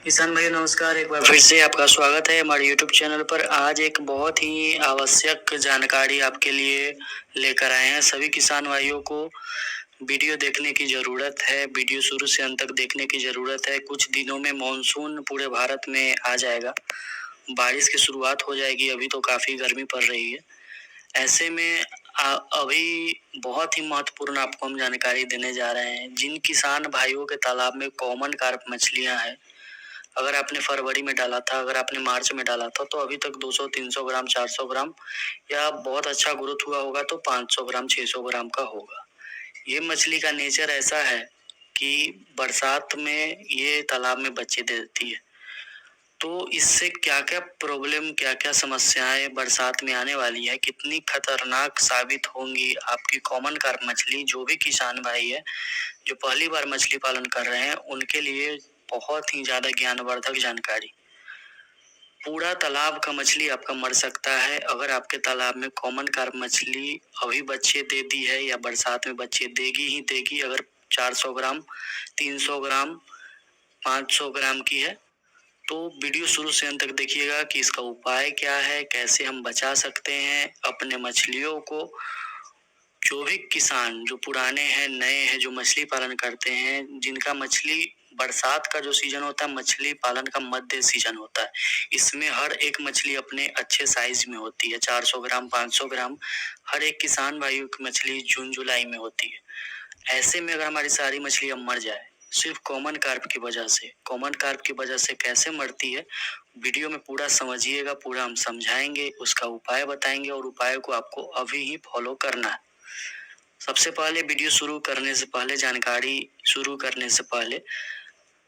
किसान भाई नमस्कार, एक बार फिर से आपका स्वागत है हमारे यूट्यूब चैनल पर। आज एक बहुत ही आवश्यक जानकारी आपके लिए लेकर आए हैं। सभी किसान भाइयों को वीडियो देखने की ज़रूरत है, वीडियो शुरू से अंत तक देखने की ज़रूरत है। कुछ दिनों में मानसून पूरे भारत में आ जाएगा, बारिश की शुरुआत हो जाएगी। अभी तो काफ़ी गर्मी पड़ रही है। ऐसे में अभी बहुत ही महत्वपूर्ण आपको हम जानकारी देने जा रहे हैं। जिन किसान भाइयों के तालाब में कॉमन कार्प मछलियाँ हैं, अगर आपने फरवरी में डाला था, अगर आपने मार्च में डाला था, तो अभी तक 200-300 ग्राम, 400 ग्राम या बहुत अच्छा ग्रोथ हुआ होगा तो 500 ग्राम, 600 ग्राम का होगा। ये मछली का नेचर ऐसा है कि बरसात में ये तालाब में बच्चे दे देती है। तो इससे क्या-क्या प्रॉब्लम, क्या-क्या समस्याएं बरसात में आने वाली है, कितनी खतरनाक साबित होंगी आपकी कॉमन कार्प मछली। जो भी किसान भाई है जो पहली बार मछली पालन कर रहे हैं, उनके लिए बहुत ही ज्यादा ज्ञानवर्धक जानकारी। पूरा तालाब का मछली आपका मर सकता है अगर आपके तालाब में कॉमन कार्प मछली अभी बच्चे दे दी है या बरसात में बच्चे देगी ही देगी। अगर 400 ग्राम, 300 ग्राम, 500 ग्राम की है तो वीडियो शुरू से अंत तक देखिएगा कि इसका उपाय क्या है, कैसे हम बचा सकते हैं अपने मछलियों को। जो भी किसान जो पुराने हैं, नए हैं, जो मछली पालन करते हैं, जिनका मछली बरसात का जो सीजन होता है, मछली पालन का मध्य सीजन होता है। इसमें हर एक मछली अपने अच्छे साइज में होती है। 400 ग्राम, 500 ग्राम हर एक किसान भाइयों की मछली जून जुलाई में होती है। ऐसे में अगर हमारी सारी मछलियां मर जाए सिर्फ कॉमन कार्प की वजह से, कॉमन कार्प की वजह से कैसे मरती है, वीडियो में पूरा समझिएगा, पूरा हम समझाएंगे, उसका उपाय बताएंगे और उपाय को आपको अभी ही फॉलो करना है। सबसे पहले वीडियो शुरू करने से पहले, जानकारी शुरू करने से पहले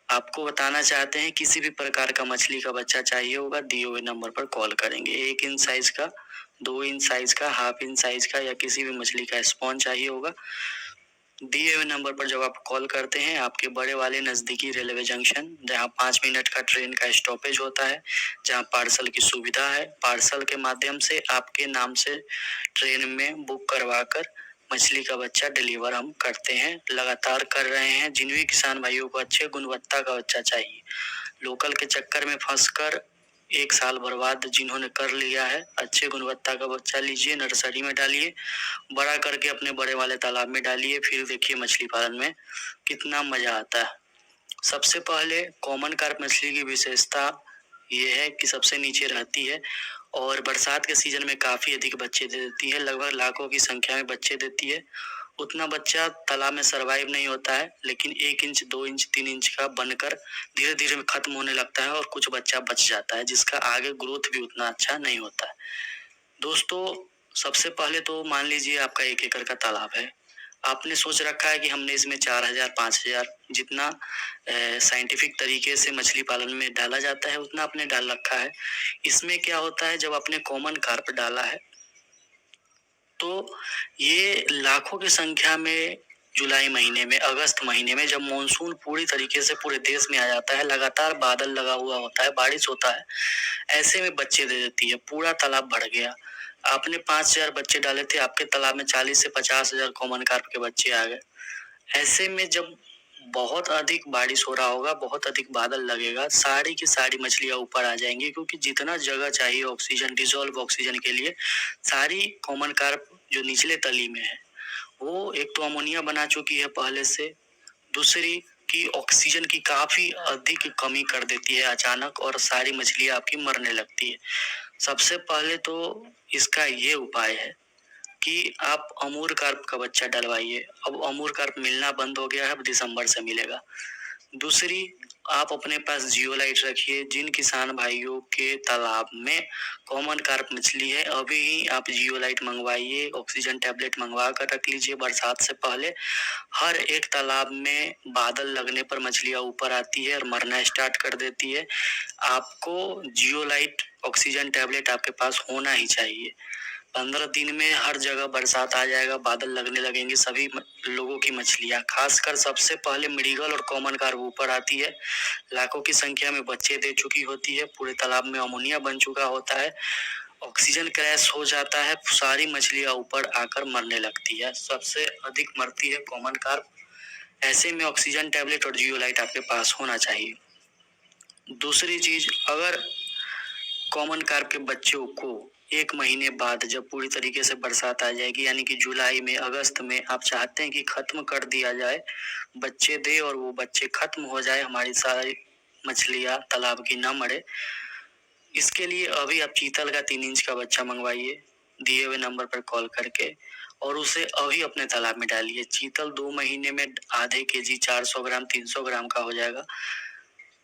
आपको बताना चाहते हैं, किसी भी प्रकार का मछली का बच्चा चाहिए होगा, दिए हुए नंबर पर कॉल करेंगे। 1 इंच साइज का, 2 इंच साइज का, हाफ इंच साइज का या किसी भी मछली का स्पॉन चाहिए होगा, दिए हुए नंबर पर जब आप कॉल करते हैं, आपके बड़े वाले नजदीकी रेलवे जंक्शन, जहां 5 मिनट का ट्रेन का स्टॉपेज होता है, जहां पार्सल की सुविधा है, पार्सल के माध्यम से आपके नाम से ट्रेन में बुक करवा कर मछली का बच्चा डिलीवर हम करते हैं, लगातार कर रहे हैं। जिन भी किसान भाइयों को अच्छे गुणवत्ता का बच्चा चाहिए, लोकल के चक्कर में फंसकर 1 साल बर्बाद जिन्होंने कर लिया है, अच्छे गुणवत्ता का बच्चा लीजिए, नर्सरी में डालिए, बड़ा करके अपने बड़े वाले तालाब में डालिए, फिर देखिए मछली पालन में कितना मजा आता है। सबसे पहले कॉमन कार्प मछली की विशेषता ये है कि सबसे नीचे रहती है और बरसात के सीजन में काफी अधिक बच्चे दे देती है, लगभग लाखों की संख्या में बच्चे देती है। उतना बच्चा तालाब में सरवाइव नहीं होता है, लेकिन 1 इंच, 2 इंच, 3 इंच का बनकर धीरे धीरे खत्म होने लगता है और कुछ बच्चा बच जाता है, जिसका आगे ग्रोथ भी उतना अच्छा नहीं होता है। दोस्तों, सबसे पहले तो मान लीजिए आपका 1 एकड़ का तालाब है। आपने सोच रखा है कि हमने इसमें 4000, 5000 जितना साइंटिफिक तरीके से मछली पालन में डाला जाता है उतना आपने डाल रखा है। इसमें क्या होता है, जब आपने कॉमन कार्प डाला है तो ये लाखों की संख्या में जुलाई महीने में, अगस्त महीने में, जब मानसून पूरी तरीके से पूरे देश में आ जाता है, लगातार बादल लगा हुआ होता है, बारिश होता है, ऐसे में बच्चे दे देती है। पूरा तालाब भर गया, आपने 5000 बच्चे डाले थे, आपके तालाब में 40 से 50,000 कॉमन कार्प के बच्चे आ गए। ऐसे में जब बहुत अधिक बारिश हो रहा होगा, बहुत अधिक बादल लगेगा, सारी की सारी मछलियां ऊपर आ जाएंगी, क्योंकि जितना जगह चाहिए ऑक्सीजन, डिजोल्व ऑक्सीजन के लिए, सारी कॉमन कार्प जो निचले तली में है वो एक तो अमोनिया बना चुकी है पहले से, दूसरी की ऑक्सीजन की काफी अधिक कमी कर देती है अचानक और सारी मछलियां आपकी मरने लगती है। सबसे पहले तो इसका ये उपाय है कि आप अमूर कार्प का बच्चा डलवाइए। अब अमूर कार्प मिलना बंद हो गया है, अब दिसंबर से मिलेगा। दूसरी, आप अपने पास जियोलाइट रखिए। जिन किसान भाइयों के तालाब में कॉमन कार्प मछली है, अभी ही आप जियोलाइट मंगवाइए, ऑक्सीजन टैबलेट मंगवा कर रख लीजिए बरसात से पहले। हर एक तालाब में बादल लगने पर मछलियां ऊपर आती है और मरना स्टार्ट कर देती है। आपको जियोलाइट ऑक्सीजन टैबलेट आपके पास होना ही चाहिए। 15 दिन में हर जगह बरसात आ जाएगा, बादल लगने लगेंगे, सभी लोगों की मछलियां, खासकर सबसे पहले मृगल और कॉमन कार्प ऊपर आती है, लाखों की संख्या में बच्चे दे चुकी होती है, पूरे तालाब में अमोनिया बन चुका होता है, ऑक्सीजन क्रैश हो जाता है, सारी मछलियां ऊपर आकर मरने लगती है, सबसे अधिक मरती है कॉमन कार्प। ऐसे में ऑक्सीजन टैबलेट और जियोलाइट आपके पास होना चाहिए। दूसरी चीज, अगर कॉमन कार्प के बच्चों को 1 महीने बाद जब पूरी तरीके से बरसात आ जाएगी, यानी कि जुलाई में, अगस्त में आप चाहते हैं कि खत्म कर दिया जाए, बच्चे दे और वो बच्चे खत्म हो जाए, हमारी सारी मछलियां तालाब की ना मरे, इसके लिए अभी आप चीतल का 3 इंच का बच्चा मंगवाइए दिए हुए नंबर पर कॉल करके, और उसे अभी अपने तालाब में डालिए। चीतल 2 महीने में आधे केजी, 400 ग्राम, 300 ग्राम का हो जाएगा,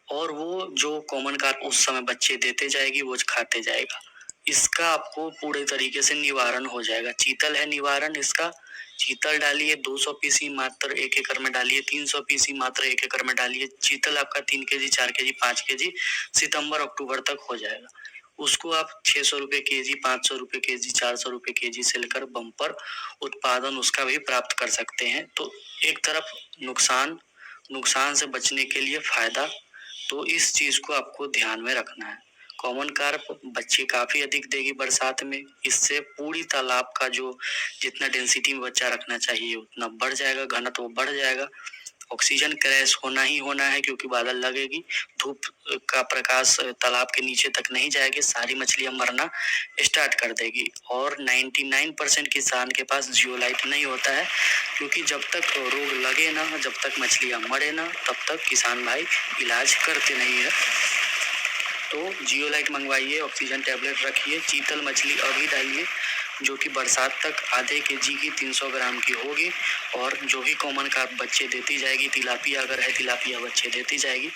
और वो जो कॉमन कार्प उस समय बच्चे देते जाएगी वो खाते जाएगा। इसका आपको पूरे तरीके से निवारण हो जाएगा। चीतल है निवारण इसका। चीतल डालिए 200 पीसी मात्र 1 एकड़ में डालिए, 300 पीसी मात्र 1 एकड़ में डालिए। चीतल आपका 3 केजी, 4 केजी, 5 केजी सितंबर अक्टूबर तक हो जाएगा। उसको आप 600 रुपए केजी, 500 रुपए केजी, 400 रुपए केजी से लेकर बम्पर उत्पादन उसका भी प्राप्त कर सकते हैं। तो एक तरफ नुकसान से बचने के लिए फायदा, तो इस चीज को आपको ध्यान में रखना है। कॉमन कार्प बच्चे काफी अधिक देगी बरसात में, इससे पूरी तालाब का जो जितना डेंसिटी में बच्चा रखना चाहिए उतना बढ़ जाएगा, घनत्व बढ़ जाएगा। ऑक्सीजन क्रैश होना ही होना है, क्योंकि बादल लगेगी, धूप का प्रकाश तालाब के नीचे तक नहीं जाएगी, सारी मछलियां मरना स्टार्ट कर देगी। और 99% किसान के पास जियोलाइट नहीं होता है, क्योंकि जब तक रोग लगे ना, जब तक मछलियां मरे ना, तब तक किसान भाई इलाज करते नहीं है। तो जियोलाइट मंगवाइए, ऑक्सीजन टैबलेट रखिए, चीतल मछली अभी डालिए, जो कि बरसात तक आधे केजी की 300 ग्राम की होगी, और जो भी कॉमन कार्प बच्चे देती जाएगी, तिलापिया अगर है तिलापिया बच्चे देती जाएगी,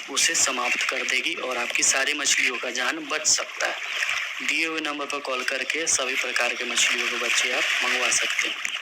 उसे समाप्त कर देगी और आपकी सारी मछलियों का जान बच सकता है। दिए हुए नंबर पर कॉल करके सभी प्रकार के मछलियों के बच्चे आप मंगवा सकते हैं।